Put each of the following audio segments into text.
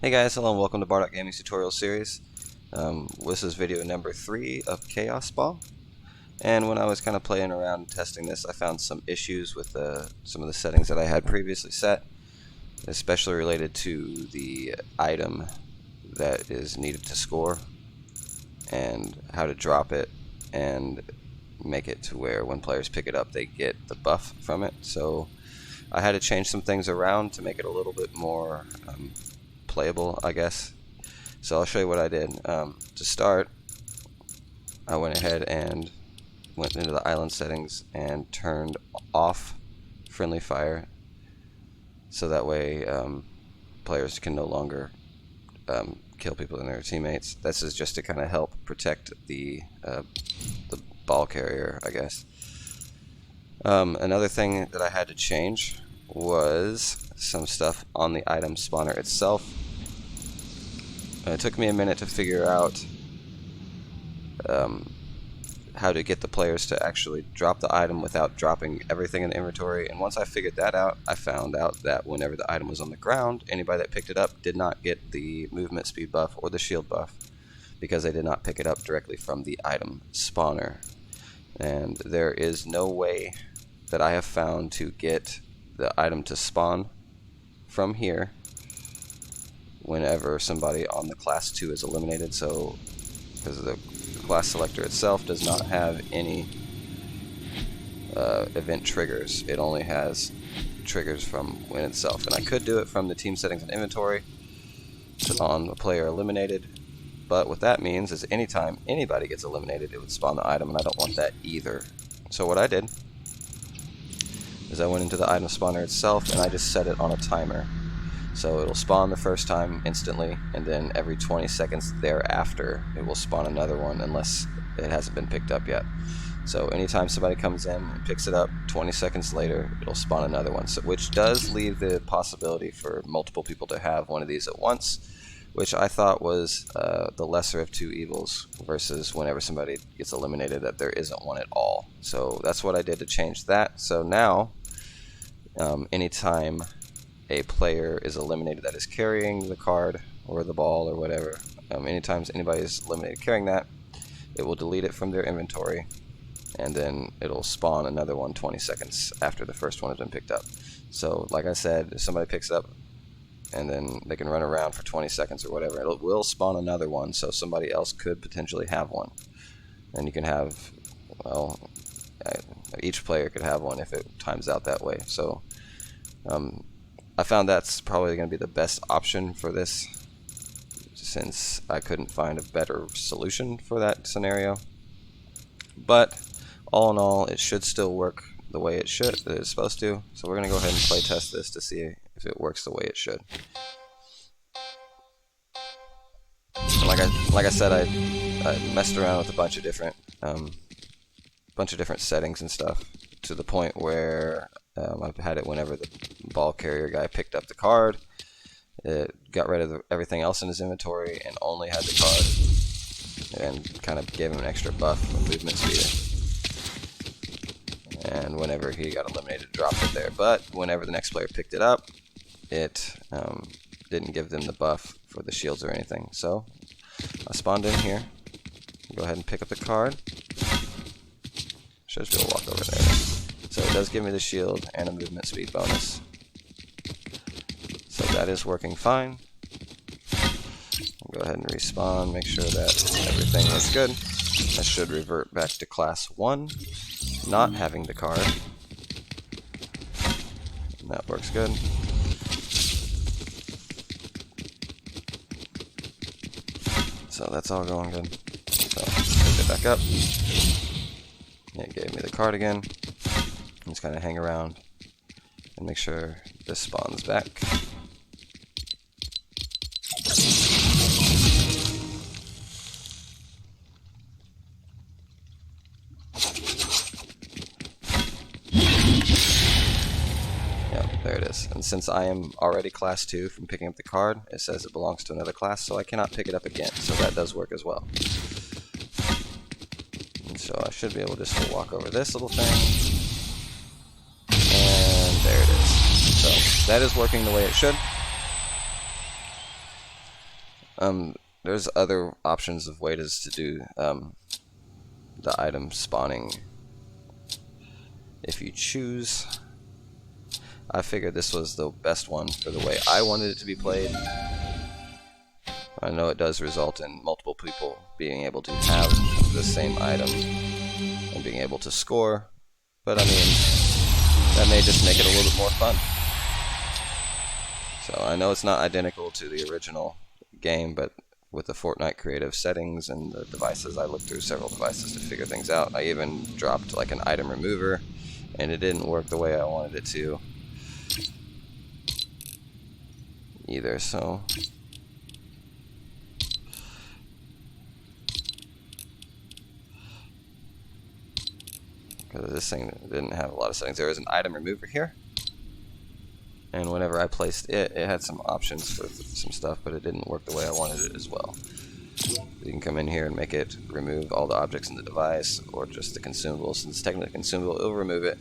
Hey guys, hello and welcome to Bardock Gaming's tutorial series. This is video number 3 of Chaos Ball. And when I was kind of playing around and testing this, I found some issues with some of the settings that I had previously set, especially related to the item that is needed to score and how to drop it and make it to where when players pick it up they get the buff from it. So I had to change some things around to make it a little bit more playable, I guess. So I'll show you what I did. To start, I went ahead and went into the island settings and turned off friendly fire, so that way players can no longer kill people and their teammates. This is just to kind of help protect the ball carrier, I guess. Another thing that I had to change was some stuff on the item spawner itself. It took me a minute to figure out how to get the players to actually drop the item without dropping everything in the inventory, and once I figured that out, I found out that whenever the item was on the ground, anybody that picked it up did not get the movement speed buff or the shield buff because they did not pick it up directly from the item spawner. And there is no way that I have found to get the item to spawn from here whenever somebody on the class 2 is eliminated. So because the class selector itself does not have any event triggers, it only has triggers from win itself. And I could do it from the team settings and inventory on the player eliminated, but what that means is anytime anybody gets eliminated it would spawn the item, and I don't want that either. So what I did is I went into the item spawner itself and I just set it on a timer. So it'll spawn the first time instantly, and then every 20 seconds thereafter it will spawn another one unless it hasn't been picked up yet. So anytime somebody comes in and picks it up, 20 seconds later it'll spawn another one, so, which does leave the possibility for multiple people to have one of these at once, which I thought was the lesser of two evils, versus whenever somebody gets eliminated that there isn't one at all. So that's what I did to change that. So now anytime a player is eliminated that is carrying the card or the ball or whatever, anytime anybody is eliminated carrying that, it will delete it from their inventory, and then it'll spawn another one 20 seconds after the first one has been picked up. So like I said, if somebody picks it up and then they can run around for 20 seconds or whatever, it will spawn another one, so somebody else could potentially have one. And you can have, well, each player could have one if it times out that way. So I found that's probably going to be the best option for this, since I couldn't find a better solution for that scenario. But all in all, it should still work the way it's supposed to. So we're going to go ahead and play test this to see if it works the way it should. Like I said, I messed around with a bunch of different settings and stuff, to the point where I've had it whenever the ball carrier guy picked up the card, it got rid of everything else in his inventory and only had the card, and kind of gave him an extra buff of movement speed. And whenever he got eliminated, dropped it there. But whenever the next player picked it up, it didn't give them the buff for the shields or anything. So I spawned in here. Go ahead and pick up the card. Should just be able to walk over there. So it does give me the shield and a movement speed bonus. So that is working fine. I'll go ahead and respawn, make sure that everything is good. I should revert back to class 1, not having the card. And that works good. So that's all going good. So pick it back up. It gave me the card again. Just kind of hang around and make sure this spawns back. Yeah, there it is. And since I am already class 2 from picking up the card, it says it belongs to another class, so I cannot pick it up again. So that does work as well. And so I should be able just to walk over this little thing. There it is. So that is working the way it should. There's other options of ways to do the item spawning if you choose. I figured this was the best one for the way I wanted it to be played. I know it does result in multiple people being able to have the same item and being able to score, but I mean, that may just make it a little bit more fun. So I know it's not identical to the original game, but with the Fortnite creative settings and the devices, I looked through several devices to figure things out. I even dropped like an item remover, and it didn't work the way I wanted it to either, so because this thing didn't have a lot of settings. There was an item remover here, and whenever I placed it, it had some options for some stuff, but it didn't work the way I wanted it as well. You can come in here and make it remove all the objects in the device, or just the consumables. Since it's technically consumable, it'll remove it.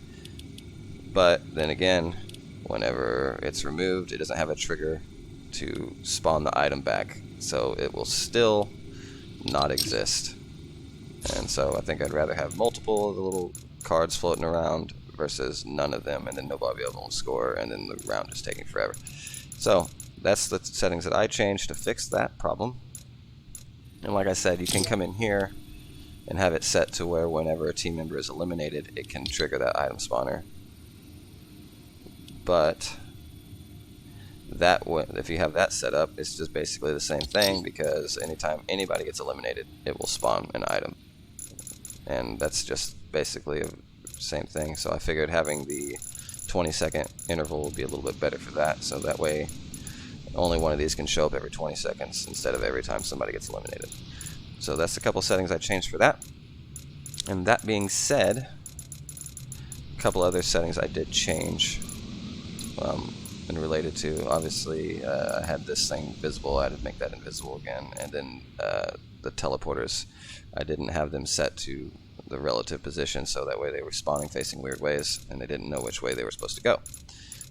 But then again, whenever it's removed, it doesn't have a trigger to spawn the item back, so it will still not exist. And so I think I'd rather have multiple of the little cards floating around versus none of them, and then nobody will be able to score, and then the round is taking forever. So that's the settings that I changed to fix that problem. And like I said, you can come in here and have it set to where whenever a team member is eliminated, it can trigger that item spawner. But that if you have that set up, it's just basically the same thing, because anytime anybody gets eliminated, it will spawn an item. And that's just basically the same thing. So I figured having the 20-second interval would be a little bit better for that, so that way only one of these can show up every 20 seconds instead of every time somebody gets eliminated. So that's a couple settings I changed for that. And that being said, a couple other settings I did change and related to, obviously, I had this thing visible. I had to make that invisible again. And then the teleporters, I didn't have them set to the relative position, so that way they were spawning facing weird ways and they didn't know which way they were supposed to go.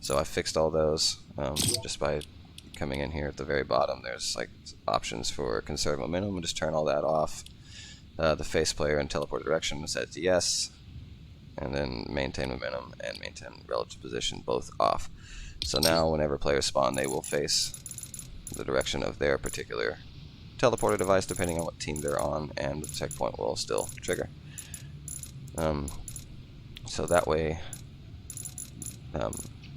So I fixed all those just by coming in here at the very bottom. There's like options for conserve momentum. We'll just turn all that off. The face player and teleport direction was set to yes, and then maintain momentum and maintain relative position both off. So now whenever players spawn, they will face the direction of their particular teleporter device depending on what team they're on, and the checkpoint will still trigger. So that way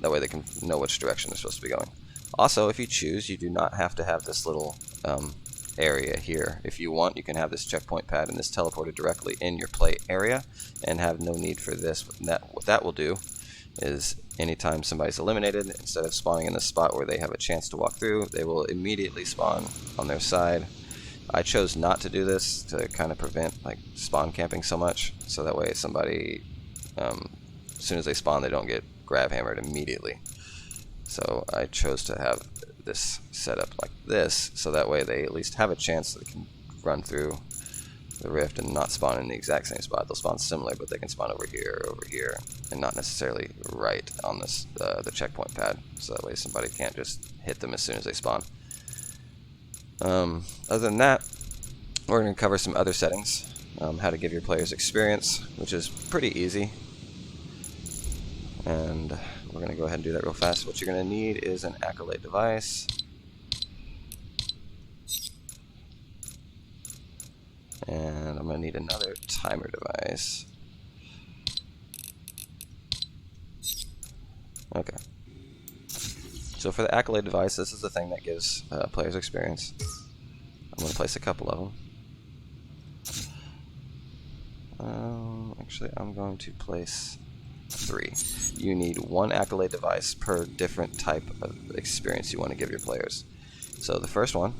they can know which direction they're supposed to be going. Also, if you choose, you do not have to have this little area here. If you want, you can have this checkpoint pad and this teleported directly in your play area and have no need for this. What that will do is anytime somebody's eliminated, instead of spawning in the spot where they have a chance to walk through, they will immediately spawn on their side. I chose not to do this to kind of prevent like spawn camping so much, so that way somebody, as soon as they spawn, they don't get grab hammered immediately. So I chose to have this set up like this, so that way they at least have a chance that they can run through the rift and not spawn in the exact same spot. They'll spawn similar, but they can spawn over here, and not necessarily right on this the checkpoint pad. So that way somebody can't just hit them as soon as they spawn. Other than that, we're going to cover some other settings, how to give your players experience, which is pretty easy. And we're going to go ahead and do that real fast. What you're going to need is an Accolade device. And I'm going to need another timer device. Okay. So for the Accolade device, this is the thing that gives players experience. I'm going to place a couple of them. Actually, I'm going to place 3. You need 1 Accolade device per different type of experience you want to give your players. So the first one,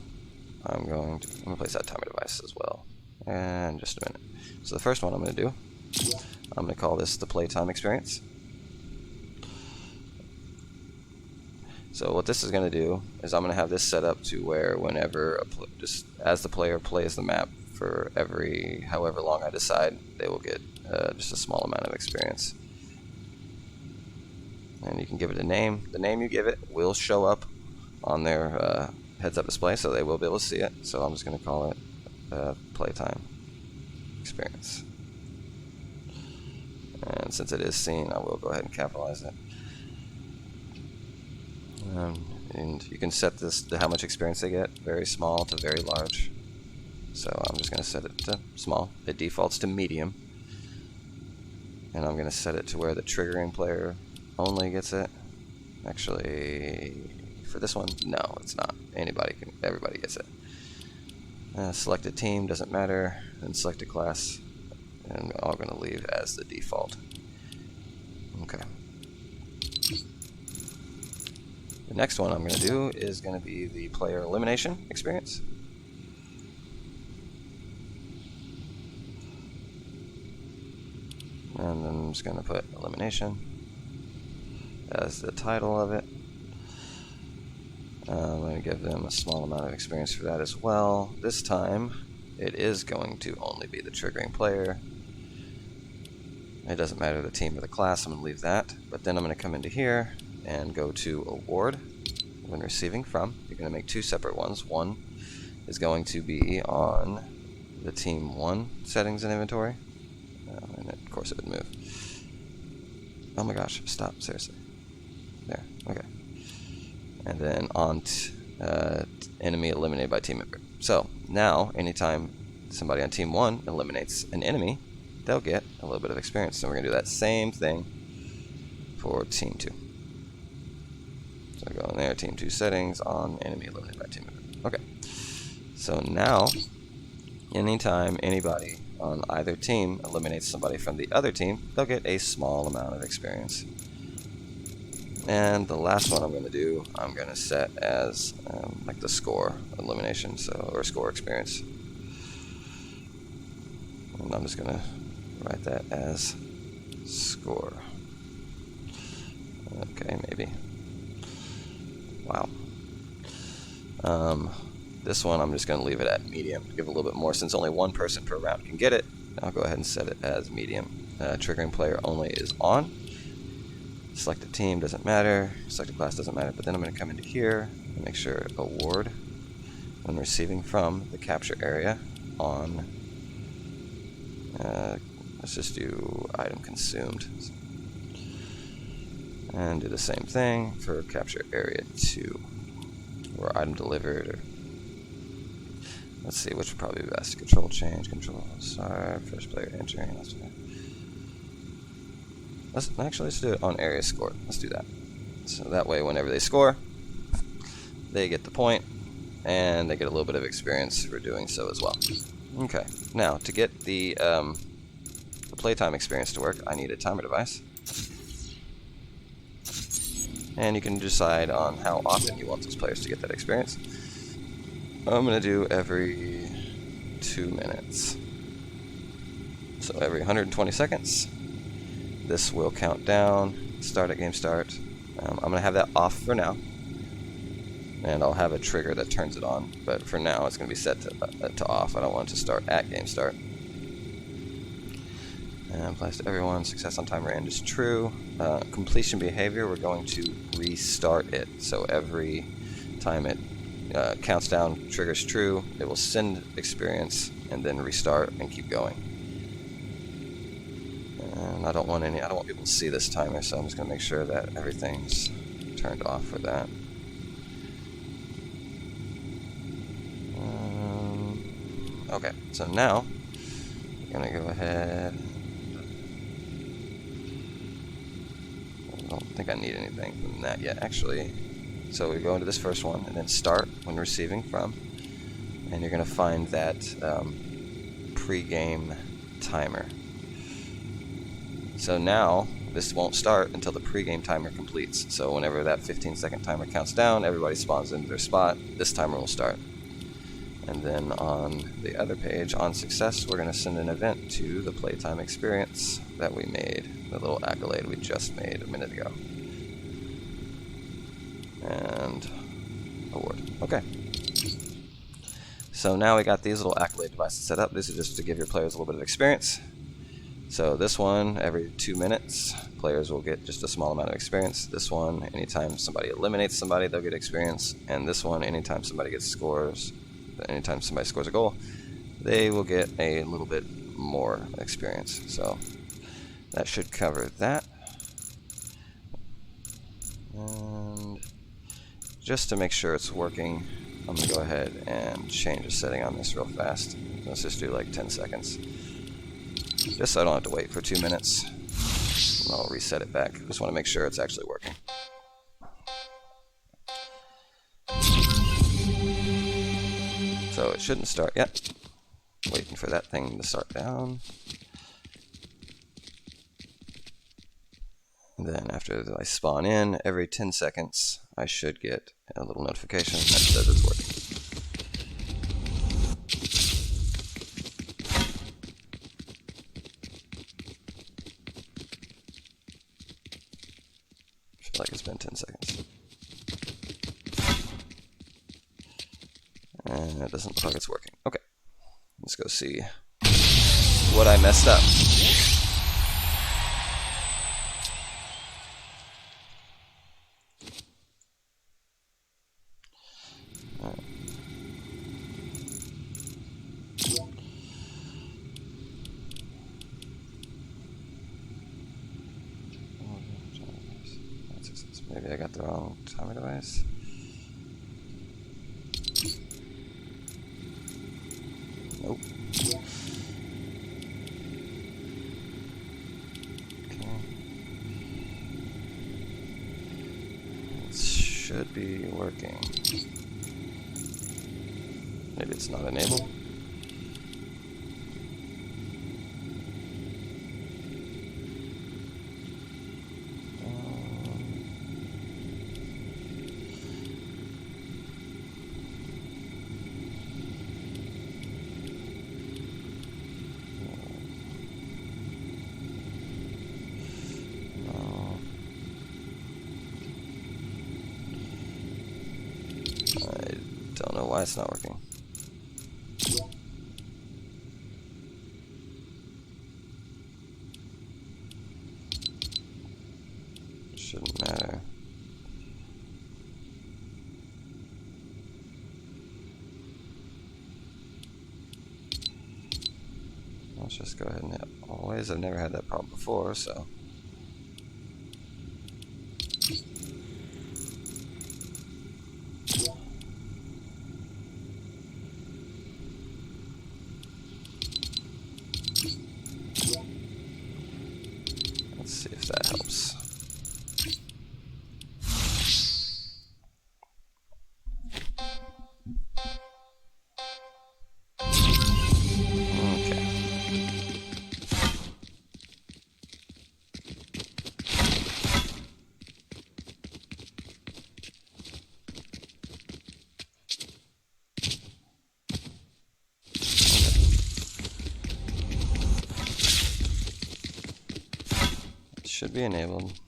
I'm going to place that timer device as well. And just a minute. So the first one I'm going to do, I'm going to call this the playtime experience. So what this is going to do is I'm going to have this set up to where whenever, just as the player plays the map for however long I decide, they will get just a small amount of experience. And you can give it a name. The name you give it will show up on their heads-up display, so they will be able to see it. So I'm just going to call it playtime experience. And since it is seen, I will go ahead and capitalize it. And you can set this to how much experience they get, very small to very large. So I'm just going to set it to small. It defaults to medium. And I'm going to set it to where the triggering player only gets it. Actually, for this one, no, it's not. Everybody gets it. Select a team, doesn't matter. And select a class. And I'm going to leave as the default. Okay. The next one I'm going to do is going to be the player elimination experience. And then I'm just going to put elimination as the title of it. I'm going to give them a small amount of experience for that as well. This time, it is going to only be the triggering player. It doesn't matter the team or the class, I'm going to leave that. But then I'm going to come into here and go to award when receiving from. You're going to make two separate ones. One is going to be on the team 1 settings and inventory. And of course it would move. Oh my gosh, stop, seriously. There, okay. And then on enemy eliminated by team member. So now, anytime somebody on team 1 eliminates an enemy, they'll get a little bit of experience. So we're going to do that same thing for team 2. So go in there, team 2 settings, on enemy eliminated by team member. Okay. So now, anytime anybody on either team eliminates somebody from the other team, they'll get a small amount of experience. And the last one I'm going to do, I'm going to set as like the score elimination, or score experience. And I'm just going to write that as score. Okay, maybe. Wow. This one I'm just going to leave it at medium, give a little bit more since only one person per round can get it. I'll go ahead and set it as medium. Triggering player only is on. Select a team, doesn't matter. Select a class, doesn't matter. But then I'm going to come into here and make sure award when receiving from the capture area on. Let's just do item consumed. And do the same thing for capture area 2 or item delivered. Or let's see, which would probably be best. Control change, control start, first player entering. Let's do it on area score. Let's do that. So that way, whenever they score, they get the point, and they get a little bit of experience for doing so as well. Okay, now to get the playtime experience to work, I need a timer device. And you can decide on how often you want those players to get that experience. I'm going to do every 2 minutes. So every 120 seconds, this will count down, start at game start. I'm going to have that off for now. And I'll have a trigger that turns it on. But for now, it's going to be set to off. I don't want it to start at game start. And applies to everyone. Success on timer end is true. Completion behavior, we're going to restart it. So every time it counts down, triggers true, it will send experience and then restart and keep going. And I don't want people to see this timer, so I'm just going to make sure that everything's turned off for that. Okay, so now I'm going to go ahead. I don't think I need anything from that yet, actually. So we go into this first one and then start when receiving from, and you're going to find that pre-game timer. So now this won't start until the pre-game timer completes. So whenever that 15-second timer counts down, everybody spawns into their spot. This timer will start. And then on the other page, on success, we're going to send an event to the playtime experience that we made, the little accolade we just made a minute ago. And award. Okay. So now we got these little accolade devices set up. This is just to give your players a little bit of experience. So this one, every 2 minutes, players will get just a small amount of experience. This one, anytime somebody eliminates somebody, they'll get experience. And this one, anytime somebody scores a goal, they will get a little bit more experience. So that should cover that. And just to make sure it's working, I'm going to go ahead and change a setting on this real fast. Let's just do like 10 seconds. Just so I don't have to wait for 2 minutes. And I'll reset it back. Just want to make sure it's actually working. So it shouldn't start yet. Waiting for that thing to start down. And then after I spawn in, every 10 seconds, I should get a little notification that says it's working. I feel like it's been 10 seconds. And it doesn't look like it's working. Okay, let's go see what I messed up. Maybe I got the wrong timer device. Nope. Okay. It should be working. Maybe it's not enabled. I don't know why it's not working. Shouldn't matter. Let's just go ahead and hit always. I've never had that problem before, so. Let's see if that helps. Okay. Should be enabled,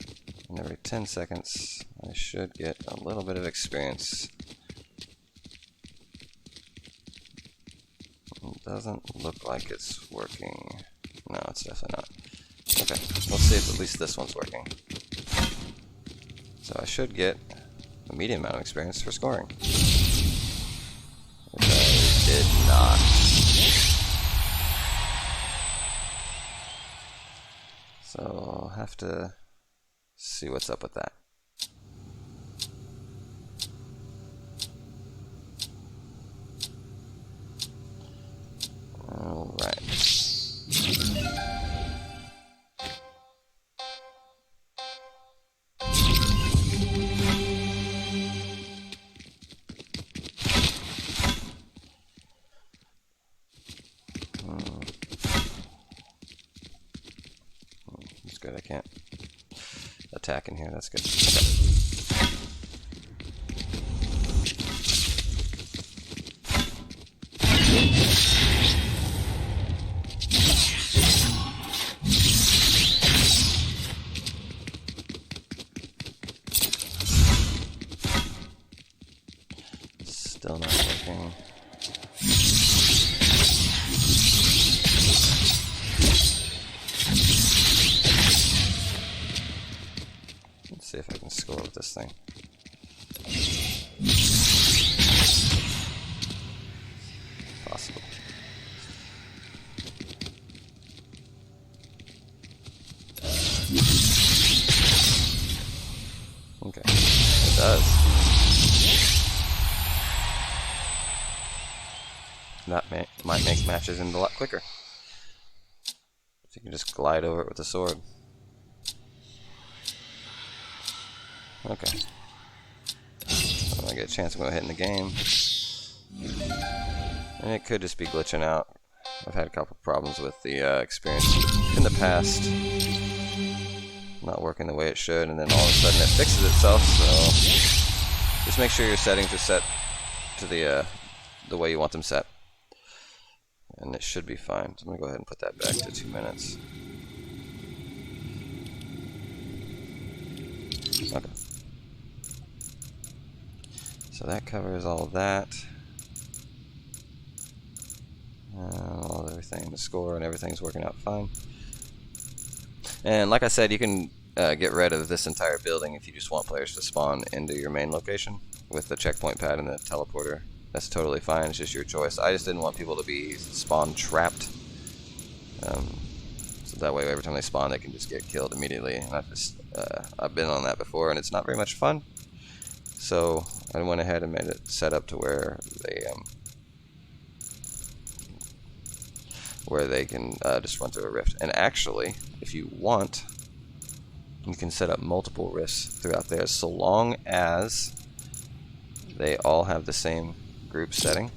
and every 10 seconds I should get a little bit of experience. It doesn't look like it's working. No, it's definitely not. Okay, let's see if at least this one's working. So I should get a medium amount of experience for scoring. Which I did not. So I'll have to see what's up with that. All right. That's good. I can't attack in here. That's good. Okay. Still not working. with this thing. Possible. Okay, it does. That might make matches end a lot quicker. If you can just glide over it with a sword. Okay. When I get a chance, I'm going to hit in the game. And it could just be glitching out. I've had a couple problems with the experience in the past. Not working the way it should, and then all of a sudden it fixes itself, so just make sure your settings are set to the way you want them set. And it should be fine. So I'm going to go ahead and put that back to 2 minutes. Okay. So that covers all of that. Everything, the score and everything's working out fine. And like I said, you can get rid of this entire building if you just want players to spawn into your main location with the checkpoint pad and the teleporter. That's totally fine, it's just your choice. I just didn't want people to be spawn trapped. So that way every time they spawn they can just get killed immediately. And I've been on that before and it's not very much fun. So I went ahead and made it set up to where they can just run through a rift. And actually, if you want, you can set up multiple rifts throughout there so long as they all have the same group setting.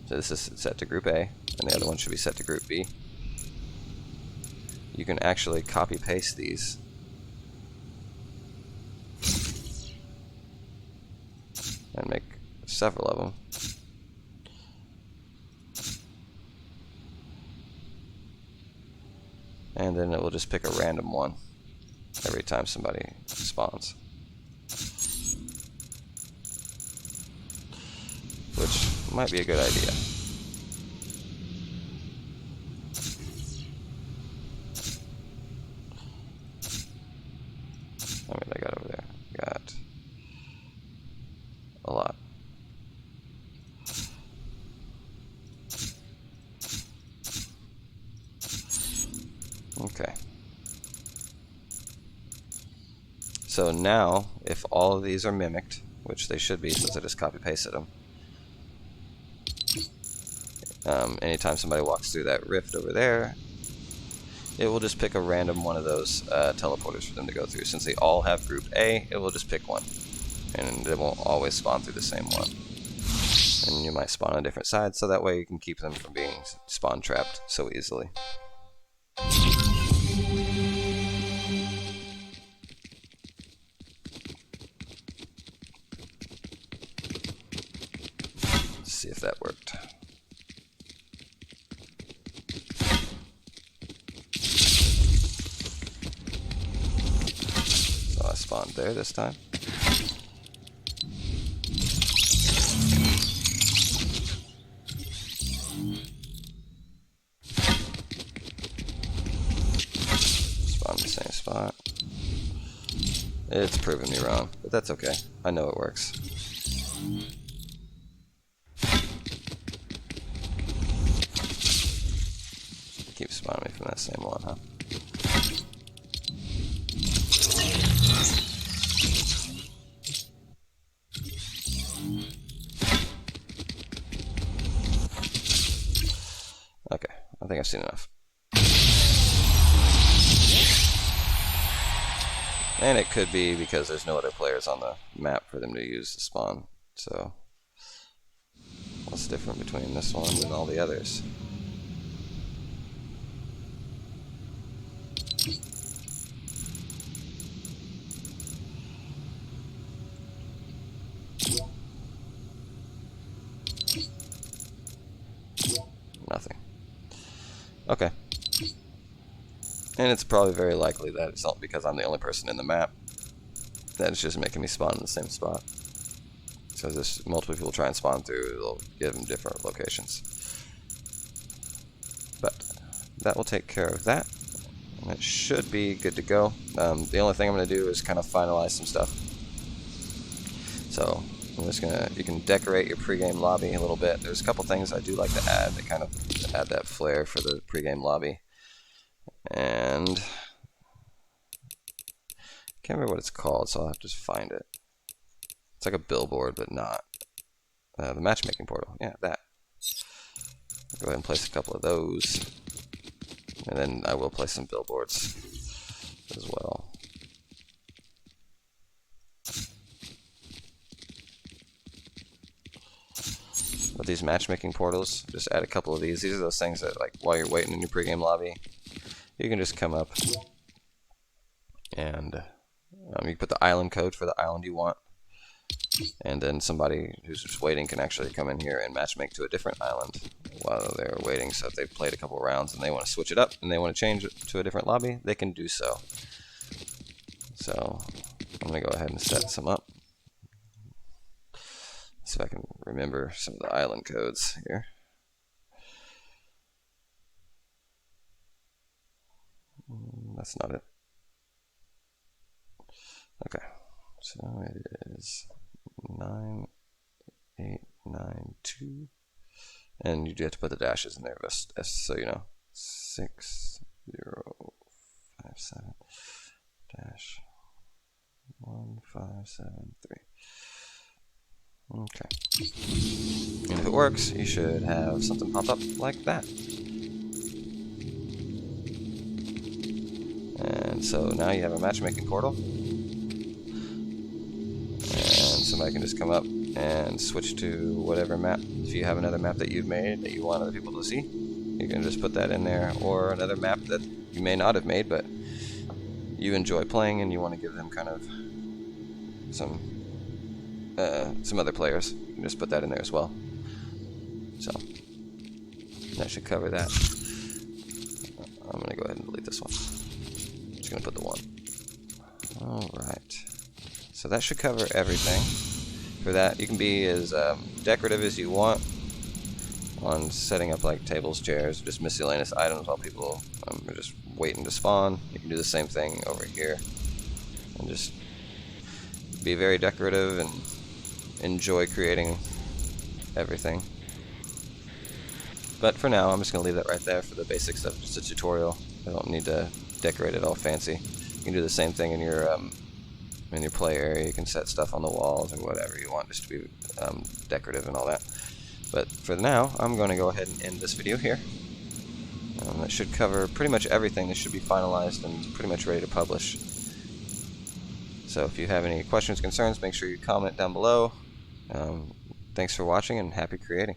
So this is set to group A, and the other one should be set to group B. You can actually copy paste these and make several of them. And then it will just pick a random one every time somebody spawns. Which might be a good idea. How many I got over there? Got a lot. Okay. So now, if all of these are mimicked, which they should be since I just copy pasted them, anytime somebody walks through that rift over there, it will just pick a random one of those teleporters for them to go through. Since they all have group A, it will just pick one, and it won't always spawn through the same one. And you might spawn on different sides, so that way you can keep them from being spawn trapped so easily. Let's see if that worked. So I spawned there this time. Spawn in the same spot. It's proving me wrong, but that's okay. I know it works. Keep spawning me from that same one, huh? Okay, I think I've seen enough. And it could be because there's no other players on the map for them to use to spawn. So, what's different between this one and all the others? Nothing. Okay. And it's probably very likely that it's not because I'm the only person in the map that it's just making me spawn in the same spot. So there's multiple people try and spawn through, it'll give them different locations. But that will take care of that. And it should be good to go. The only thing I'm going to do is kind of finalize some stuff So I'm just gonna, you can decorate your pregame lobby a little bit. There's a couple things I do like to add that kind of add that flair for the pregame lobby. And can't remember what it's called, so I'll have to just find it. It's like a billboard, but not. The matchmaking portal, yeah, that. Go ahead and place a couple of those. And then I will place some billboards as well. With these matchmaking portals, just add a couple of these. These are those things that, like, while you're waiting in your pregame lobby, you can just come up and you can put the island code for the island you want. And then somebody who's just waiting can actually come in here and matchmake to a different island while they're waiting. So if they've played a couple rounds and they want to switch it up and they want to change it to a different lobby, they can do so. So I'm going to go ahead and set some up. See if I can remember some of the island codes here. That's not it. Okay, so it is 9892, and you do have to put the dashes in there, just so you know. 6057 dash 1573. Okay. And if it works, you should have something pop up like that. And so now you have a matchmaking portal. And somebody can just come up and switch to whatever map. If you have another map that you've made that you want other people to see, you can just put that in there. Or another map that you may not have made, but you enjoy playing and you want to give them kind of some other players. You can just put that in there as well. So that should cover that. I'm going to go ahead and delete this one. I'm just going to put the 1. Alright. So that should cover everything. For that, you can be as decorative as you want on setting up like tables, chairs, just miscellaneous items while people are just waiting to spawn. You can do the same thing over here. And just be very decorative and enjoy creating everything. But for now, I'm just going to leave that right there for the basic stuff, just a tutorial. I don't need to decorate it all fancy. You can do the same thing in your play area. You can set stuff on the walls or whatever you want, just to be decorative and all that. But for now, I'm going to go ahead and end this video here. That should cover pretty much everything. This should be finalized and pretty much ready to publish. So if you have any questions, concerns, make sure you comment down below. Thanks for watching and happy creating.